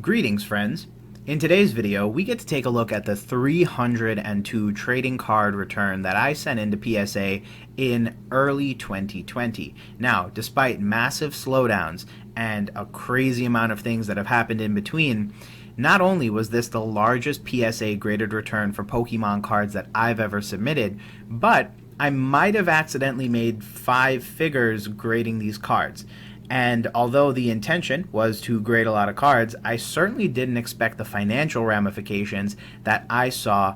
Greetings, friends. In today's video, we get to take a look at the 302 trading card return that I sent into PSA in early 2020. Now, despite massive slowdowns and a crazy amount of things that have happened in between, not only was this the largest PSA graded return for Pokemon cards that I've ever submitted, but I might have accidentally made 5 figures grading these cards. And although the intention was to grade a lot of cards, I certainly didn't expect the financial ramifications that I saw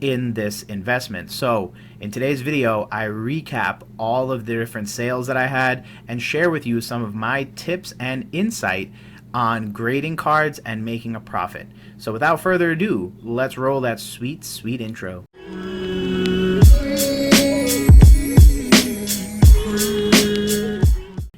in this investment. So in today's video, I recap all of the different sales that I had and share with you some of my tips and insight on grading cards and making a profit. So without further ado, let's roll that sweet, sweet intro.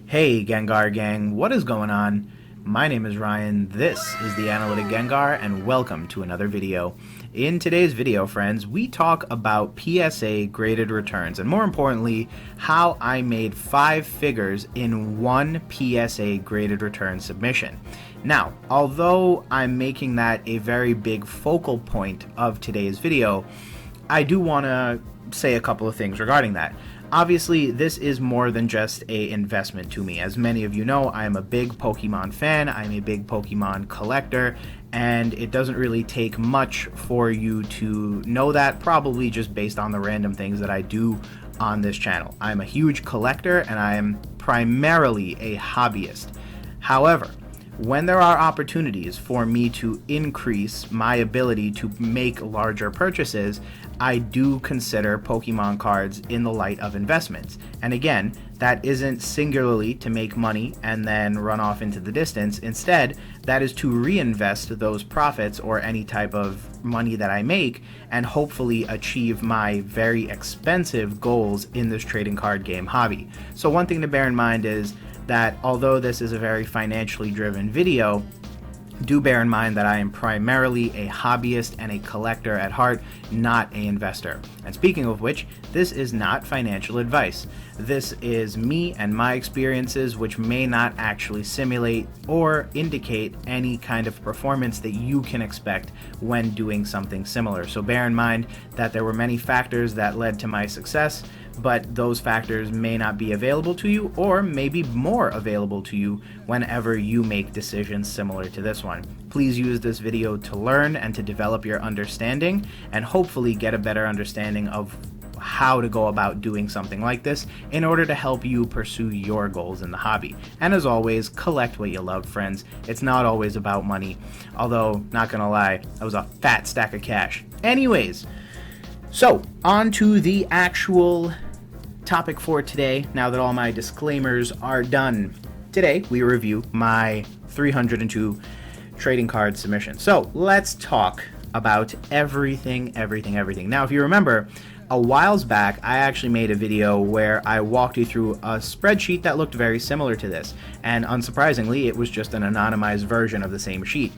Hey Gengar gang, what is going on? My name is Ryan, this is the Analytic Gengar, and welcome to another video. In today's video, friends, we talk about PSA graded returns, and more importantly, how I made 5 figures in one PSA graded return submission. Now, although I'm making that a very big focal point of today's video, I do want to say a couple of things regarding that. Obviously, this is more than just an investment to me. As many of you know, I am a big Pokemon fan, I'm a big Pokemon collector, and it doesn't really take much for you to know that, probably just based on the random things that I do on this channel. I'm a huge collector, and I am primarily a hobbyist. However, when there are opportunities for me to increase my ability to make larger purchases, I do consider Pokemon cards in the light of investments. And again, that isn't singularly to make money and then run off into the distance. Instead, that is to reinvest those profits or any type of money that I make and hopefully achieve my very expensive goals in this trading card game hobby. So one thing to bear in mind is that although this is a very financially driven video, do bear in mind that I am primarily a hobbyist and a collector at heart, not an investor. And speaking of which, this is not financial advice. This is me and my experiences, which may not actually simulate or indicate any kind of performance that you can expect when doing something similar. So bear in mind that there were many factors that led to my success, but those factors may not be available to you or may be more available to you whenever you make decisions similar to this one. Please use this video to learn and to develop your understanding and hopefully get a better understanding of how to go about doing something like this in order to help you pursue your goals in the hobby. And as always, collect what you love, friends. It's not always about money, although, not gonna lie, that was a fat stack of cash. Anyways, so, on to the actual topic for today, now that all my disclaimers are done. Today, we review my 302 trading card submission. So, let's talk about everything. Now, if you remember, a whiles back, I actually made a video where I walked you through a spreadsheet that looked very similar to this, and unsurprisingly, it was just an anonymized version of the same sheet.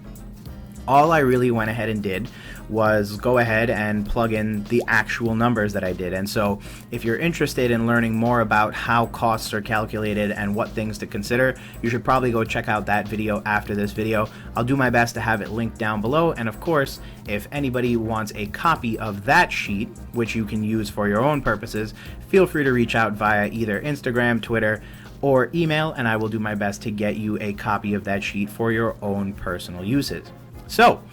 All I really went ahead and did was go ahead and plug in the actual numbers that I did. And so if you're interested in learning more about how costs are calculated and what things to consider, you should probably go check out that video after this video. I'll do my best to have it linked down below. And of course, if anybody wants a copy of that sheet, which you can use for your own purposes, feel free to reach out via either Instagram, Twitter, or email, and I will do my best to get you a copy of that sheet for your own personal uses. So,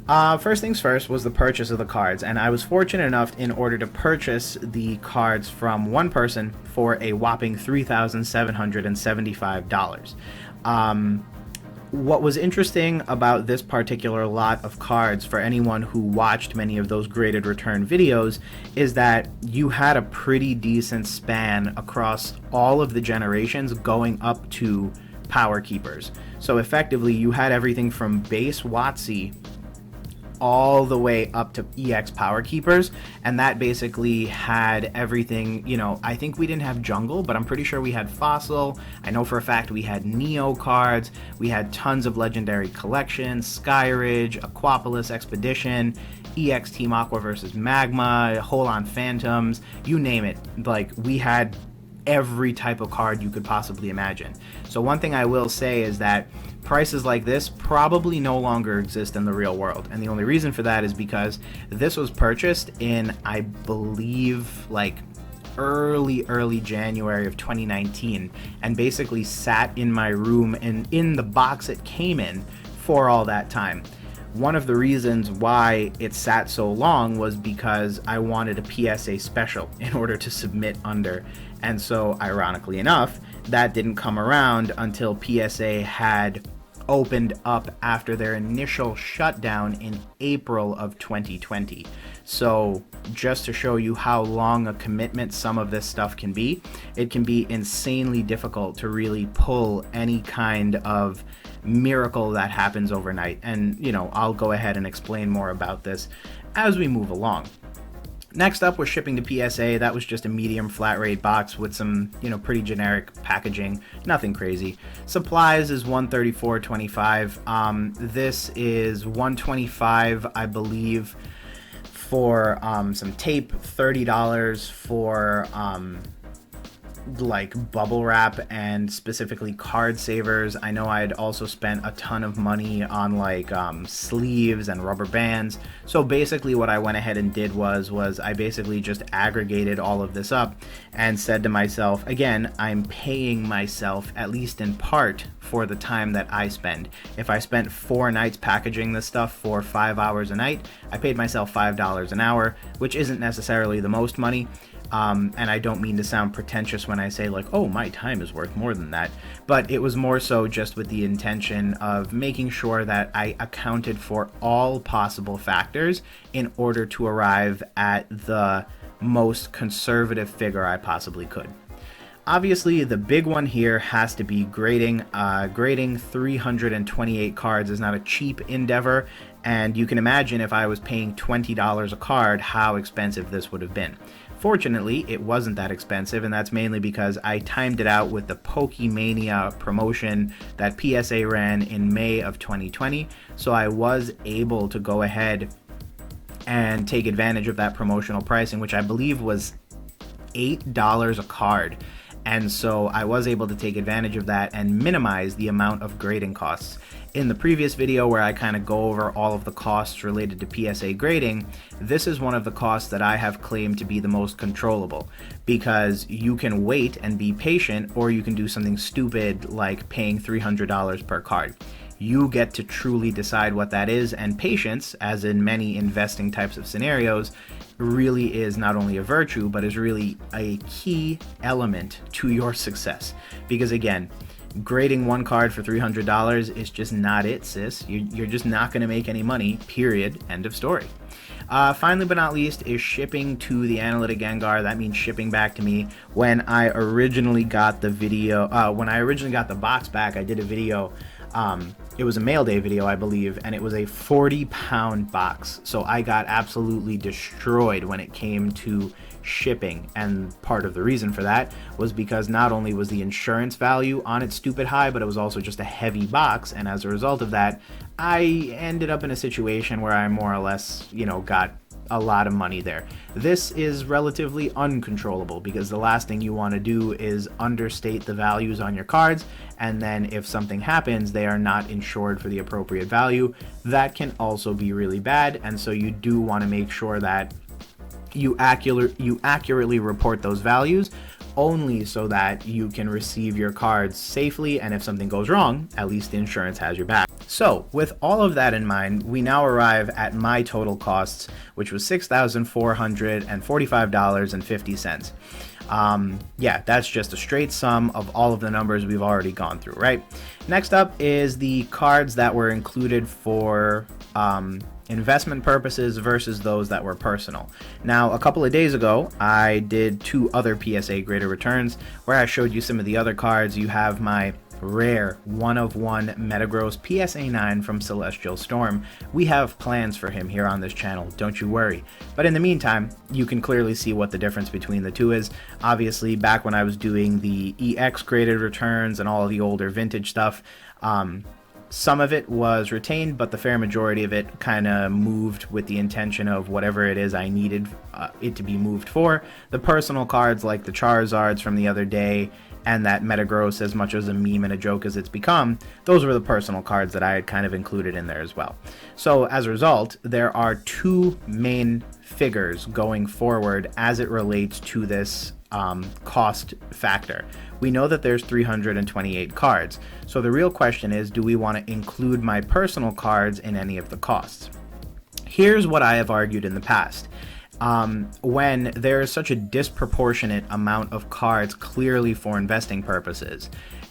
first things first was the purchase of the cards, and I was fortunate enough in order to purchase the cards from one person for a whopping $3,775. What was interesting about this particular lot of cards for anyone who watched many of those graded return videos is that you had a pretty decent span across all of the generations going up to Power Keepers. So effectively, you had everything from base WotC all the way up to EX Power Keepers, and that basically had everything. You know, I think we didn't have Jungle, but I'm pretty sure we had Fossil. I know for a fact we had Neo cards, we had tons of Legendary Collections, Skyridge, Aquapolis Expedition, EX Team Aqua versus Magma, Hold On Phantoms, you name it. Like, we had every type of card you could possibly imagine. So one thing I will say is that prices like this probably no longer exist in the real world. And the only reason for that is because this was purchased in, I believe, like early January of 2019, and basically sat in my room and in the box it came in for all that time. One of the reasons why it sat so long was because I wanted a PSA special in order to submit under. And so, ironically enough, that didn't come around until PSA had opened up after their initial shutdown in April of 2020. So just to show you how long a commitment some of this stuff can be, it can be insanely difficult to really pull any kind of miracle that happens overnight. And, you know, I'll go ahead and explain more about this as we move along. Next up was shipping to PSA. That was just a medium flat rate box with some, you know, pretty generic packaging, nothing crazy. Supplies is $134.25. This is $125, I believe, for some tape, $30 for like bubble wrap and specifically card savers. I know I had also spent a ton of money on like sleeves and rubber bands. So basically what I went ahead and did was I basically just aggregated all of this up and said to myself, again, I'm paying myself at least in part for the time that I spend. If I spent 4 nights packaging this stuff for 5 hours a night, I paid myself $5 an hour, which isn't necessarily the most money. And I don't mean to sound pretentious when I say like, oh, my time is worth more than that, but it was more so just with the intention of making sure that I accounted for all possible factors in order to arrive at the most conservative figure I possibly could. Obviously, the big one here has to be grading. Grading 328 cards is not a cheap endeavor, and you can imagine if I was paying $20 a card, how expensive this would have been. Fortunately, it wasn't that expensive, and that's mainly because I timed it out with the Pokemania promotion that PSA ran in May of 2020, so I was able to go ahead and take advantage of that promotional pricing, which I believe was $8 a card. And so I was able to take advantage of that and minimize the amount of grading costs. In the previous video where I kind of go over all of the costs related to PSA grading, this is one of the costs that I have claimed to be the most controllable, because you can wait and be patient, or you can do something stupid like paying $300 per card. You get to truly decide what that is, and patience, as in many investing types of scenarios, really is not only a virtue, but is really a key element to your success. Because again, grading one card for $300 is just not it, sis. You're just not going to make any money, period, end of story. Finally but not least is shipping to the Analytic Gengar. That means shipping back to me. When I originally got the box back, I did a video. It was a mail day video, I believe, and it was a 40-pound box. So I got absolutely destroyed when it came to shipping, and part of the reason for that was because not only was the insurance value on it stupid high, but it was also just a heavy box, and as a result of that, I ended up in a situation where I more or less, you know, got a lot of money there. This is relatively uncontrollable, because the last thing you want to do is understate the values on your cards, and then if something happens, they are not insured for the appropriate value. That can also be really bad, and so you do want to make sure that you accurately report those values, only so that you can receive your cards safely, and if something goes wrong, at least the insurance has your back. So with all of that in mind, we now arrive at my total costs, which was $6,445.50. Yeah, that's just a straight sum of all of the numbers we've already gone through, right? Next up is the cards that were included for investment purposes versus those that were personal. Now, a couple of days ago, I did 2 other PSA graded returns where I showed you some of the other cards. You have my rare 1/1 Metagross PSA 9 from Celestial Storm. We have plans for him here on this channel, don't you worry. But in the meantime, you can clearly see what the difference between the two is. Obviously, back when I was doing the EX graded returns and all of the older vintage stuff, Some of it was retained, but the fair majority of it kind of moved with the intention of whatever it is I needed it to be moved for. The personal cards like the Charizards from the other day and that Metagross, as much as a meme and a joke as it's become, those were the personal cards that I had kind of included in there as well. So as a result, there are two main figures going forward as it relates to this cost factor. We know that there's 328 cards. So the real question is, do we want to include my personal cards in any of the costs? Here's what I have argued in the past. When there is such a disproportionate amount of cards clearly for investing purposes,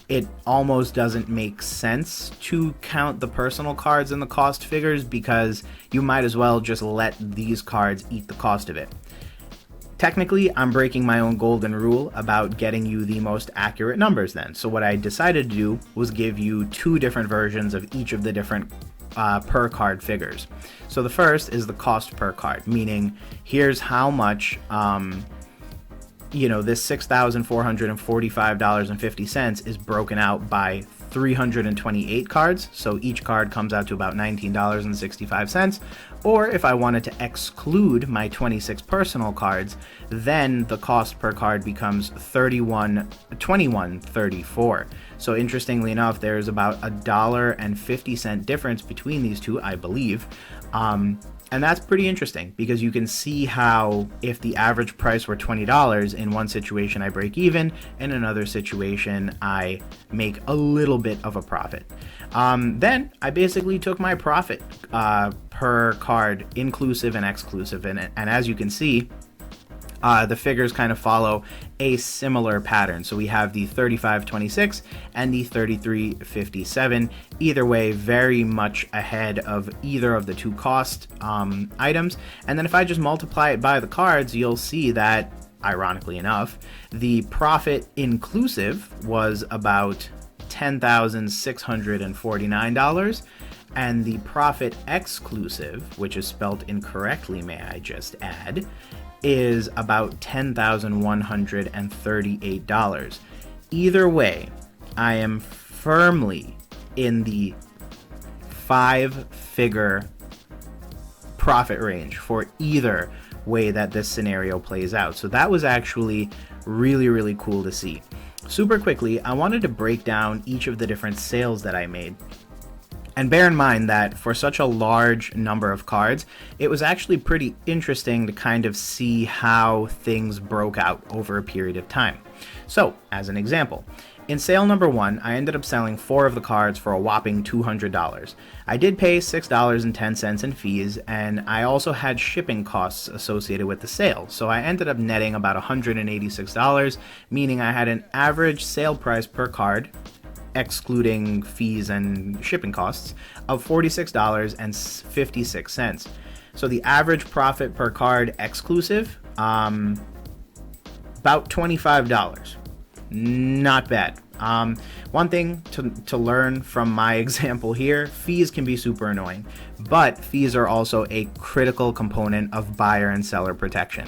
it almost doesn't make sense to count the personal cards in the cost figures, because you might as well just let these cards eat the cost of it. Technically, I'm breaking my own golden rule about getting you the most accurate numbers then. So what I decided to do was give you two different versions of each of the different per card figures. So the first is the cost per card, meaning here's how much this $6,445.50 is broken out by 328 cards, so each card comes out to about $19.65. Or if I wanted to exclude my 26 personal cards, then the cost per card becomes $21.34. So interestingly enough, there's about $1.50 difference between these two, I believe. And that's pretty interesting, because you can see how if the average price were $20, in one situation I break even, in another situation I make a little bit of a profit. Then I basically took my profit per card, inclusive and exclusive, and as you can see, the figures kind of follow a similar pattern. So we have the 35.26 and the 33.57. Either way, very much ahead of either of the two cost items. And then if I just multiply it by the cards, you'll see that, ironically enough, the profit inclusive was about $10,649. And the profit exclusive, which is spelled incorrectly, may I just add, is about $10,138. Either way, I am firmly in the 5-figure profit range for either way that this scenario plays out. So that was actually really, really cool to see. Super quickly, I wanted to break down each of the different sales that I made. And bear in mind that for such a large number of cards, it was actually pretty interesting to kind of see how things broke out over a period of time. So, as an example, in sale number 1, I ended up selling 4 of the cards for a whopping $200. I did pay $6.10 in fees, and I also had shipping costs associated with the sale, so I ended up netting about $186, meaning I had an average sale price per card, excluding fees and shipping costs, of $46.56. So the average profit per card exclusive, about $25. Not bad. One thing to learn from my example here, fees can be super annoying, but fees are also a critical component of buyer and seller protection.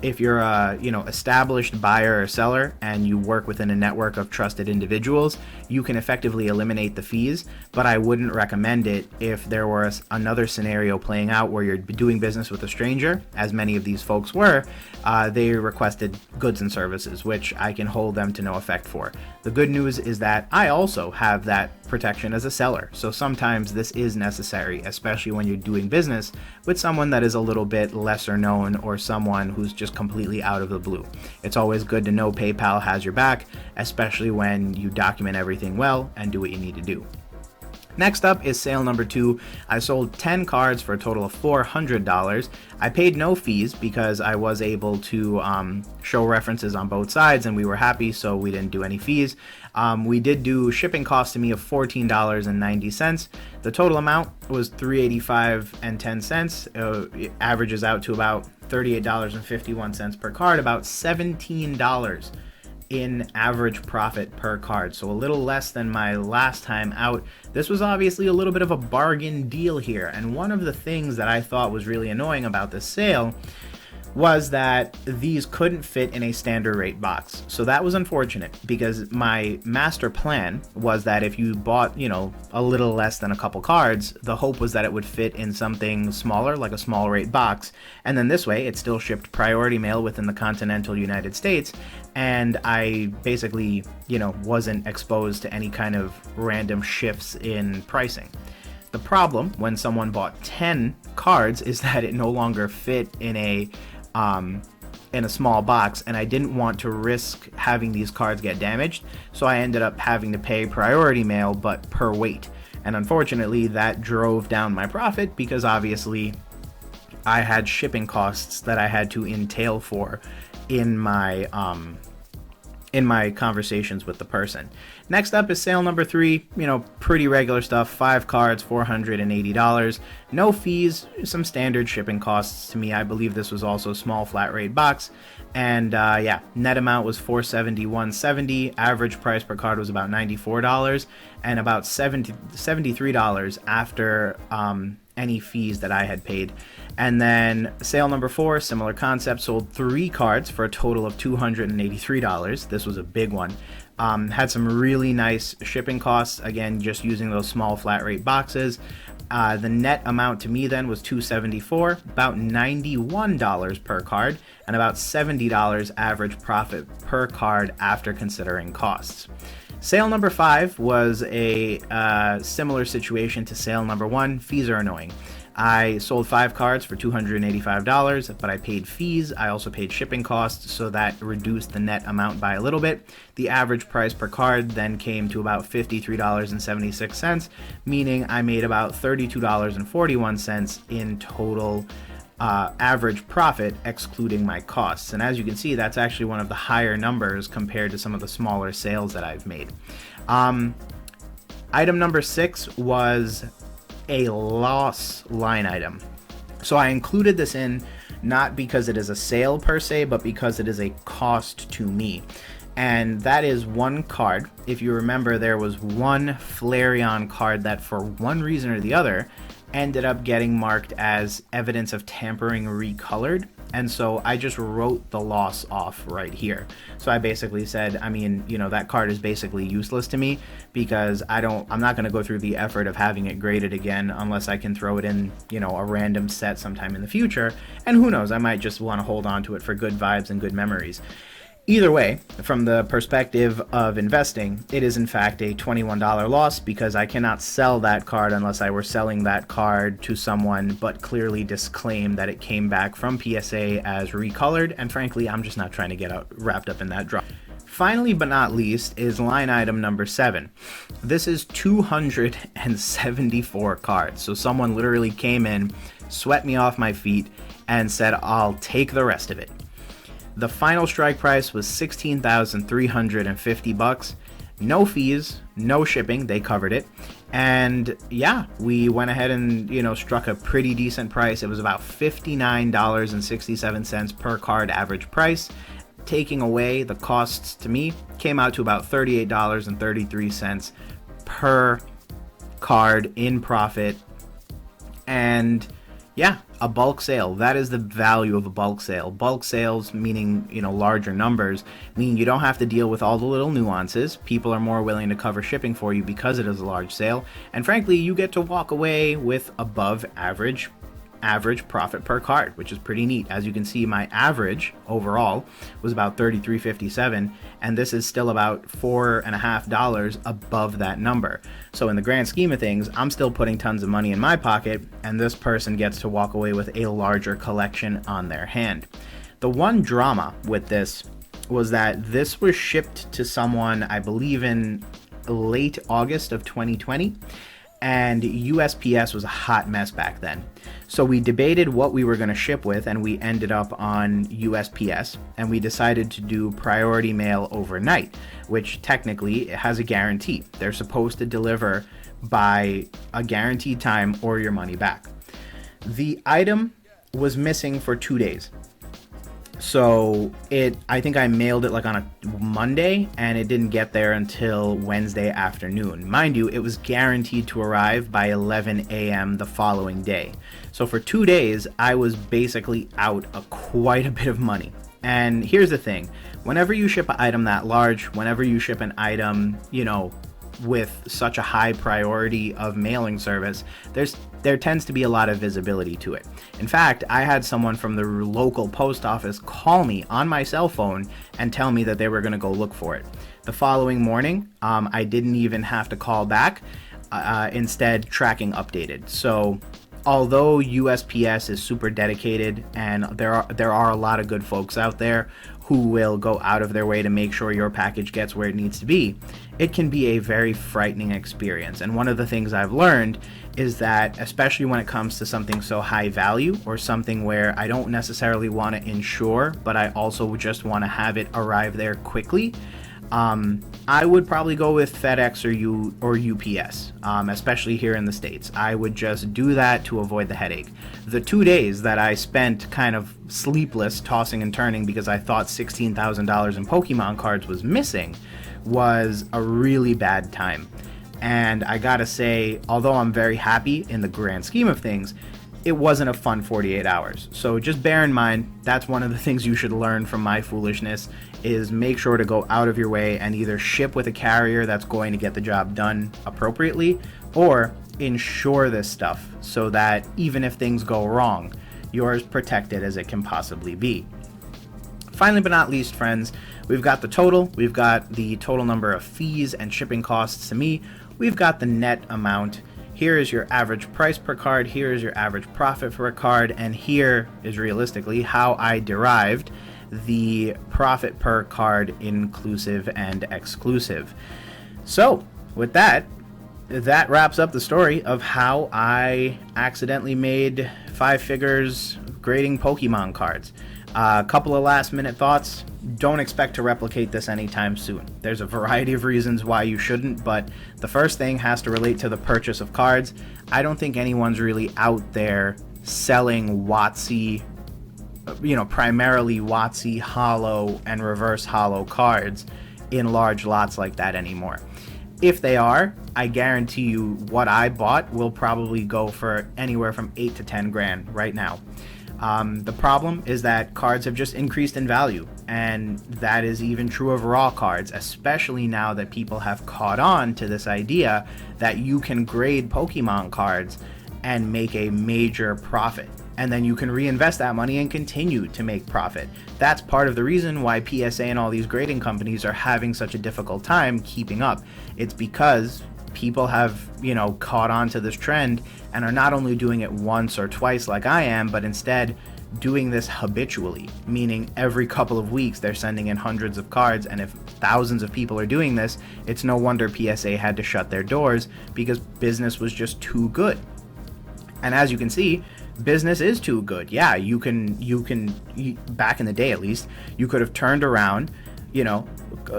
If you're a established buyer or seller and you work within a network of trusted individuals, you can effectively eliminate the fees, but I wouldn't recommend it if there were another scenario playing out where you're doing business with a stranger, as many of these folks were. They requested goods and services, which I can hold them to no effect for. The good news is that I also have that protection as a seller, so sometimes this is necessary, especially when you're doing business with someone that is a little bit lesser known or someone who's just completely out of the blue. It's always good to know PayPal has your back, especially when you document everything well and do what you need to do. Next up is sale number 2. I sold 10 cards for a total of $400. I paid no fees because I was able to show references on both sides and we were happy, so we didn't do any fees. We did do shipping costs to me of $14.90. The total amount was $385.10. It averages out to about $38.51 per card, about $17 in average profit per card, so a little less than my last time out. This was obviously a little bit of a bargain deal here, and one of the things that I thought was really annoying about this sale was that these couldn't fit in a standard rate box. So that was unfortunate, because my master plan was that if you bought, a little less than a couple cards, the hope was that it would fit in something smaller, like a small rate box. And then this way, it still shipped priority mail within the continental United States. And I basically, wasn't exposed to any kind of random shifts in pricing. The problem when someone bought 10 cards is that it no longer fit in a small box, and I didn't want to risk having these cards get damaged, so I ended up having to pay priority mail, but per weight. And unfortunately, that drove down my profit, because obviously I had shipping costs that I had to entail for in my conversations with the person. Next up is sale number 3, pretty regular stuff, 5 cards, $480, no fees, some standard shipping costs to me. I believe this was also a small flat rate box, and net amount was $471.70, average price per card was about $94, and about $73 after any fees that I had paid. And then sale number 4, similar concept, sold 3 cards for a total of $283. This was a big one. Had some really nice shipping costs, again, just using those small flat rate boxes. The net amount to me then was $274, about $91 per card, and about $70 average profit per card after considering costs. Sale number 5 was a similar situation to sale number 1. Fees are annoying. I sold 5 cards for $285, but I paid fees. I also paid shipping costs, so that reduced the net amount by a little bit. The average price per card then came to about $53.76, meaning I made about $32.41 in total average profit, excluding my costs. And as you can see, that's actually one of the higher numbers compared to some of the smaller sales that I've made. Item number 6 was a loss line item. So I included this in not because it is a sale per se, but because it is a cost to me. And that is one card. If you remember, there was one Flareon card that for one reason or the other ended up getting marked as evidence of tampering recolored, and so I just wrote the loss off right here. So I basically said, that card is basically useless to me, because I'm not going to go through the effort of having it graded again unless I can throw it in, a random set sometime in the future, and who knows, I might just want to hold on to it for good vibes and good memories. Either way, from the perspective of investing, it is in fact a $21 loss, because I cannot sell that card unless I were selling that card to someone but clearly disclaim that it came back from PSA as recolored, and frankly, I'm just not trying to get wrapped up in that drama. Finally, but not least, is line item number 7. This is 274 cards. So someone literally came in, swept me off my feet, and said, I'll take the rest of it. The final strike price was $16,350. No fees, no shipping, they covered it. And yeah, we went ahead and, struck a pretty decent price. It was about $59.67 per card average price. Taking away the costs to me, came out to about $38.33 per card in profit. And yeah, a bulk sale. That is the value of a bulk sale. Bulk sales, meaning, larger numbers, mean you don't have to deal with all the little nuances. People are more willing to cover shipping for you because it is a large sale. And frankly, you get to walk away with above average profit per card, which is pretty neat. As you can see, my average overall was about $33.57, and this is still about $4.50 above that number. So in the grand scheme of things, I'm still putting tons of money in my pocket, and this person gets to walk away with a larger collection on their hand. The one drama with this was that this was shipped to someone, I believe, in late August of 2020. And USPS was a hot mess back then. So we debated what we were going to ship with, and we ended up on USPS, and we decided to do priority mail overnight, which technically has a guarantee. They're supposed to deliver by a guaranteed time or your money back. The item was missing for 2 days. So I think I mailed it like on a Monday, and it didn't get there until Wednesday afternoon. Mind you, it was guaranteed to arrive by 11 a.m. the following day. So for 2 days, I was basically out quite a bit of money. And here's the thing, whenever you ship an item that large, whenever you ship an item, with such a high priority of mailing service, there tends to be a lot of visibility to it. In fact, I had someone from the local post office call me on my cell phone and tell me that they were going to go look for it. The following morning, I didn't even have to call back. Instead, tracking updated. So although USPS is super dedicated, and there are a lot of good folks out there who will go out of their way to make sure your package gets where it needs to be, it can be a very frightening experience. And one of the things I've learned is that, especially when it comes to something so high value, or something where I don't necessarily want to insure, but I also just want to have it arrive there quickly, I would probably go with FedEx or UPS, especially here in the States. I would just do that to avoid the headache. The 2 days that I spent kind of sleepless, tossing and turning because I thought $16,000 in Pokemon cards was missing, was a really bad time. And I gotta say, although I'm very happy in the grand scheme of things, it wasn't a fun 48 hours. So just bear in mind, that's one of the things you should learn from my foolishness, is make sure to go out of your way and either ship with a carrier that's going to get the job done appropriately, or insure this stuff so that even if things go wrong, you're as protected as it can possibly be. Finally but not least, friends, we've got the total. We've got the total number of fees and shipping costs to me. We've got the net amount. Here is your average price per card, here is your average profit for a card, and here is realistically how I derived the profit per card inclusive and exclusive. So with that wraps up the story of how I accidentally made 5 figures grading Pokemon cards. A couple of last minute thoughts. Don't expect to replicate this anytime soon. There's a variety of reasons why you shouldn't, but the first thing has to relate to the purchase of cards. I don't think anyone's really out there selling WotC, primarily WotC holo and reverse holo cards in large lots like that anymore. If they are, I guarantee you what I bought will probably go for anywhere from 8 to 10 grand right now. The problem is that cards have just increased in value, and that is even true of raw cards, especially now that people have caught on to this idea that you can grade Pokemon cards and make a major profit, and then you can reinvest that money and continue to make profit. That's part of the reason why PSA and all these grading companies are having such a difficult time keeping up. It's because people have, caught on to this trend and are not only doing it once or twice like I am, but instead doing this habitually, meaning every couple of weeks they're sending in hundreds of cards, and if thousands of people are doing this, it's no wonder PSA had to shut their doors, because business was just too good. And as you can see, business is too good. Yeah, you can back in the day at least, you could have turned around,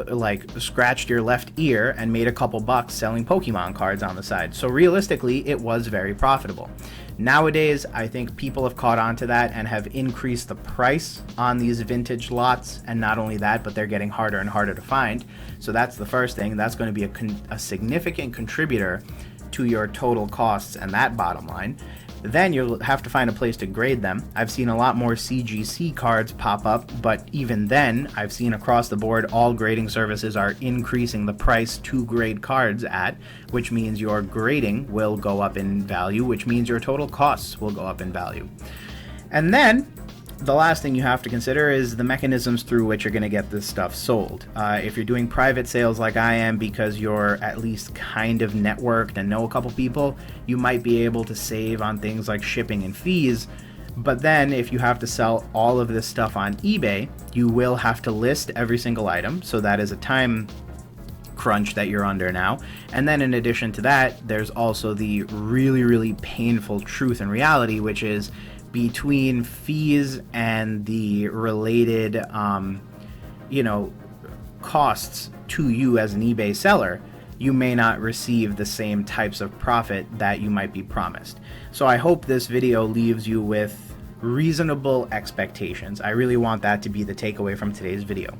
like scratched your left ear and made a couple bucks selling Pokemon cards on the side. So realistically, it was very profitable. Nowadays, I think people have caught on to that and have increased the price on these vintage lots, and not only that, but they're getting harder and harder to find. So that's the first thing. That's going to be a significant contributor to your total costs and that bottom line. Then you'll have to find a place to grade them. I've seen a lot more CGC cards pop up, but even then, I've seen across the board all grading services are increasing the price to grade cards at, which means your grading will go up in value, which means your total costs will go up in value. And then the last thing you have to consider is the mechanisms through which you're going to get this stuff sold. If you're doing private sales like I am, because you're at least kind of networked and know a couple people, you might be able to save on things like shipping and fees. But then if you have to sell all of this stuff on eBay, you will have to list every single item. So that is a time crunch that you're under now. And then in addition to that, there's also the really, really painful truth and reality, which is between fees and the related, costs to you as an eBay seller, you may not receive the same types of profit that you might be promised. So I hope this video leaves you with reasonable expectations. I really want that to be the takeaway from today's video.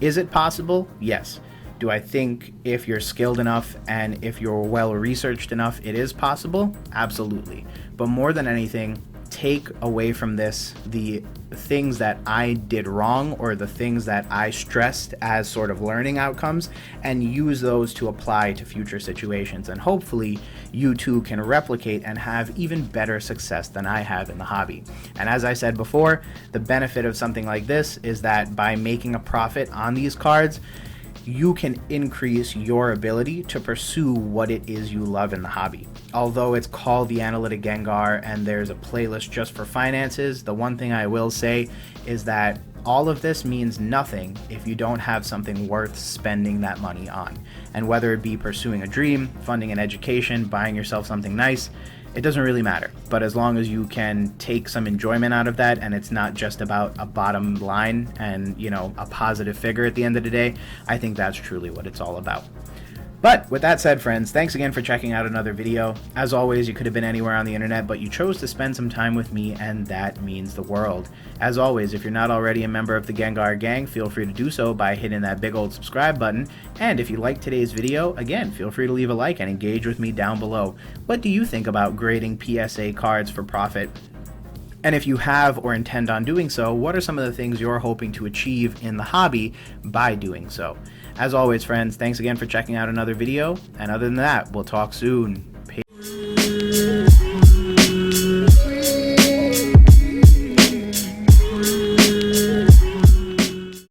Is it possible? Yes. Do I think if you're skilled enough and if you're well researched enough, it is possible? Absolutely. But more than anything, take away from this the things that I did wrong or the things that I stressed as sort of learning outcomes and use those to apply to future situations. And hopefully you too can replicate and have even better success than I have in the hobby. And as I said before, the benefit of something like this is that by making a profit on these cards, you can increase your ability to pursue what it is you love in the hobby. Although it's called the Analytic Gengar and there's a playlist just for finances, the one thing I will say is that all of this means nothing if you don't have something worth spending that money on. And whether it be pursuing a dream, funding an education, buying yourself something nice, it doesn't really matter. But as long as you can take some enjoyment out of that and it's not just about a bottom line and, you know, a positive figure at the end of the day, I think that's truly what it's all about. But with that said, friends, thanks again for checking out another video. As always, you could have been anywhere on the internet, but you chose to spend some time with me, and that means the world. As always, if you're not already a member of the Gengar gang, feel free to do so by hitting that big old subscribe button. And if you liked today's video, again, feel free to leave a like and engage with me down below. What do you think about grading PSA cards for profit? And if you have or intend on doing so, what are some of the things you're hoping to achieve in the hobby by doing so? As always, friends, thanks again for checking out another video, and other than that, we'll talk soon.